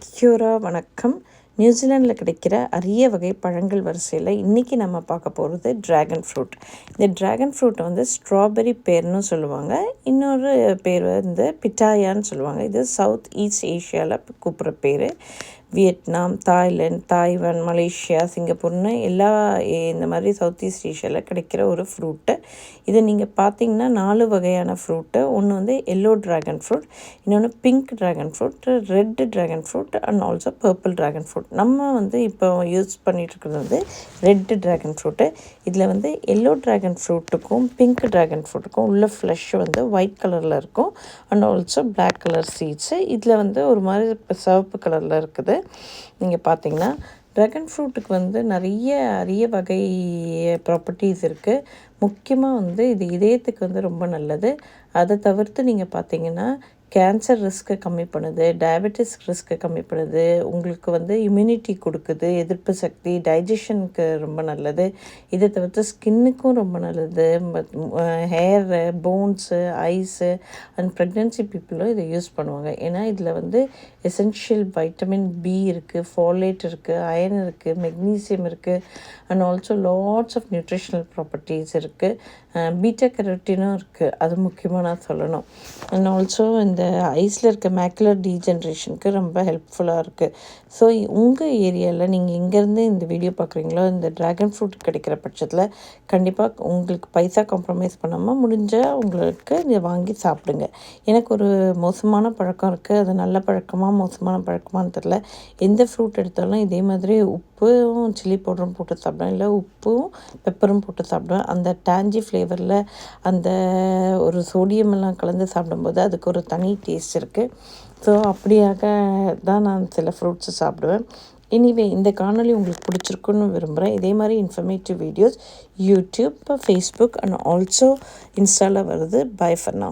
Cura வணக்கம். நியூசிலாண்டில் கிடைக்கிற அரிய வகை பழங்கள் வரிசையில் இன்றைக்கி நம்ம பார்க்க போகிறது ட்ராகன் ஃப்ரூட். இந்த ட்ராகன் ஃப்ரூட்டை வந்து ஸ்ட்ராபெரி பேர்னு சொல்லுவாங்க. இன்னொரு பேர் வந்து பிட்டாயான்னு சொல்லுவாங்க. இது சவுத் ஈஸ்ட் ஏஷியாவில் கூப்பிட்ற பேர். வியட்நாம், தாய்லாந்து, தாய்வான், மலேசியா, சிங்கப்பூர்னு இந்த மாதிரி சவுத் ஈஸ்ட் ஏஷியாவில் கிடைக்கிற ஒரு ஃப்ரூட்டு. இதை நீங்கள் பார்த்தீங்கன்னா 4 வகையான ஃப்ரூட்டு. ஒன்று வந்து எல்லோ ட்ராகன் ஃப்ரூட், இன்னொன்று pink dragon fruit, red dragon fruit and also purple dragon fruit. நம்ம வந்து இப்போ யூஸ் பண்ணிகிட்ருக்கிறது வந்து ரெட் ட்ராகன் ஃப்ரூட்டு. இதில் வந்து எல்லோ ட்ராகன் ஃப்ரூட்டுக்கும் பிங்க் ட்ராகன் ஃப்ரூட்டுக்கும் உள்ள ஃப்ளஷ் வந்து ஒயிட் கலரில் இருக்கும் and also black colour seeds. இதில் வந்து ஒரு மாதிரி சிவப்பு கலரில் இருக்குது. நீங்கள் பார்த்தீங்கன்னா ட்ராகன் ஃப்ரூட்டுக்கு வந்து நிறைய அரிய வகை ப்ராப்பர்ட்டிஸ் இருக்குது. முக்கியமாக வந்து இது இதயத்துக்கு வந்து ரொம்ப நல்லது. அதை தவிர்த்து நீங்கள் பார்த்தீங்கன்னா கேன்சர் ரிஸ்க்கை கம்மி பண்ணுது, டயபெட்டிஸ் ரிஸ்க்கை கம்மி பண்ணுது, உங்களுக்கு வந்து இம்யூனிட்டி கொடுக்குது, எதிர்ப்பு சக்தி, டைஜஷனுக்கு ரொம்ப நல்லது. இதை தவிர்த்து ஸ்கின்னுக்கும் ரொம்ப நல்லது. Hair, bones, eyes and pregnancy பீப்புளும் இதை யூஸ் பண்ணுவாங்க. ஏன்னா இதில் வந்து எசென்ஷியல் வைட்டமின் பி இருக்குது, ஃபாலேட் இருக்குது, அயர்ன் இருக்குது, மெக்னீசியம் இருக்குது and also lots of nutritional properties இருக்குது. பீட்டா கெரோட்டினும் இருக்குது, அது முக்கியமாக நான் சொல்லணும். அண்ட் ஆல்சோ இந்த ஐஸில் இருக்க மேக்குலர் டீஜென்ரேஷனுக்கு ரொம்ப ஹெல்ப்ஃபுல்லாக இருக்குது. ஸோ உங்கள் ஏரியாவில் நீங்கள் எங்கேருந்து இந்த வீடியோ பார்க்குறீங்களோ, இந்த ட்ராகன் ஃப்ரூட் கிடைக்கிற பட்சத்தில் கண்டிப்பாக உங்களுக்கு பைசா காம்ப்ரமைஸ் பண்ணாமல் முடிஞ்சால் உங்களுக்கு இதை வாங்கி சாப்பிடுங்க. எனக்கு ஒரு மோசமான பழக்கம் இருக்குது. அது நல்ல பழக்கமாக மோசமான பழக்கமானு தெரில. எந்த ஃப்ரூட் எடுத்தாலும் இதே மாதிரி உப்பும் சில்லி பவுடரும் போட்டு சாப்பிடுவேன், இல்லை உப்பும் பெப்பரும் போட்டு சாப்பிடுவேன். அந்த டேஞ்சி ஃப்ளேவரில் அந்த ஒரு சோடியம் எல்லாம் கலந்து சாப்பிடும்போது அதுக்கு ஒரு தனி டேஸ்ட் இருக்குது. ஸோ அப்படியாக தான் நான் சில ஃப்ரூட்ஸை சாப்பிடுவேன். எனிவே இந்த காணொலி உங்களுக்கு பிடிச்சிருக்குன்னு விரும்புகிறேன். இதே மாதிரி informative videos YouTube, Facebook and also இன்ஸ்டாவில் வருது. Bye for now.